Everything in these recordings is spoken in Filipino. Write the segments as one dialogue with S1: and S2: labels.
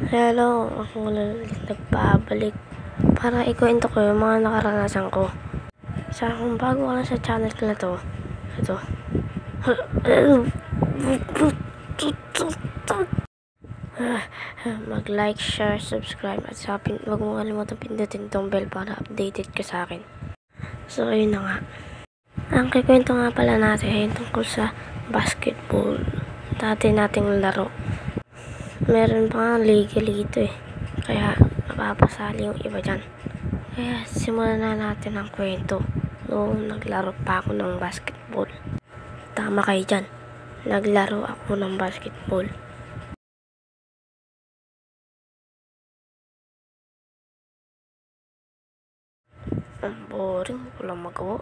S1: Hello, ako ulit nagpabalik para ikuwento ko yung mga nakaranasan ko. Kung bago ka lang sa channel ko na to, ito. Mag-like, share, subscribe at wag mo kalimutan pindutin tong bell para updated ka sa akin. So, ayun na nga. Ang kikwento nga pala natin ay tungkol sa basketball. Dati nating laro. Meron pa nga legal ito kaya mapapasali yung iba dyan. Kaya simulan na natin ang kwento. Noong naglaro pa ako ng basketball. Tama kayo dyan, naglaro ako ng basketball. Ang boring, walang magawa.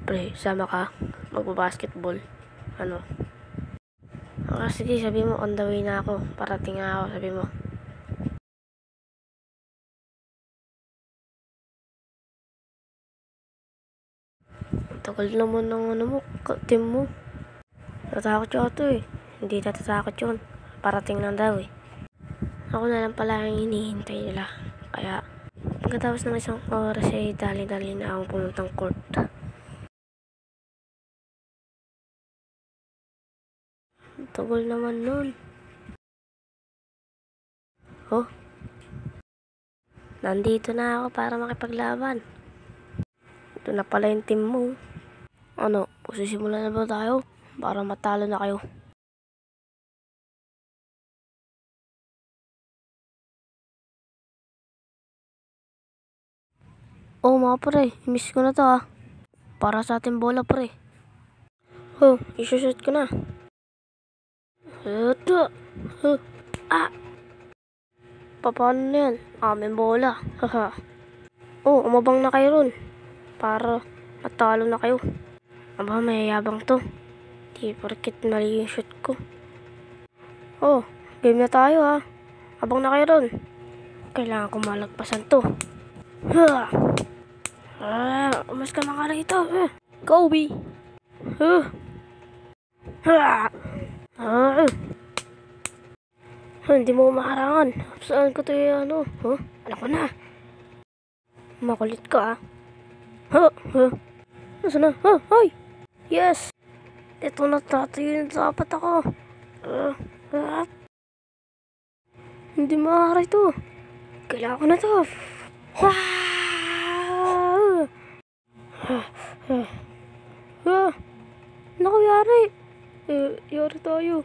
S1: Pre, sama ka, magbabasketball. Ano? Sige, sabi mo, on the way na ako. Parating na ako, sabi mo. Ang tagal naman ng team mo. Natakot yata Hindi natatakot yun. Parating lang daw Ako na lang pala ang hinihintay nila. Kaya, pagkatapos ng isang oras dali-dali na akong pumuntang court. Tagal naman nun. Oh, nandito na ako para makipaglaban. Ito na pala yung team mo. Ano, simulan na ba tayo? Para matalo na kayo. Oh mga pre, miss ko na to Para sa ating bola pre. Oh, isushoot ko na. Ito. Paano na yan? Aming bola. Haha. Oh, umabang na kayo ron. Para matalo na kayo. Aba, mayayabang to. Di porket mali yung shoot ko. Oh, game na tayo Abang na kayo ron. Kailangan ko malagpasan to. Umas ka na ka rito. Kobe. Hindi mo makarangan. Saan ko to Alam ko na. Makulit ka Nasaan na? Hoy! Yes! Ito na tatayo na dapat ako. Hindi makakara ito. Kailangan ko na to. Naku, yari. Yari tayo.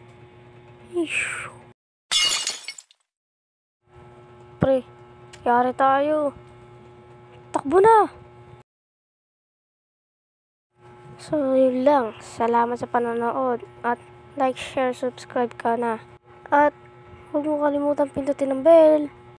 S1: Pre, yari tayo. Takbo na. So, yun lang. Salamat sa panonood. At like, share, subscribe ka na. At huwag mo kalimutan pindutin ang bell.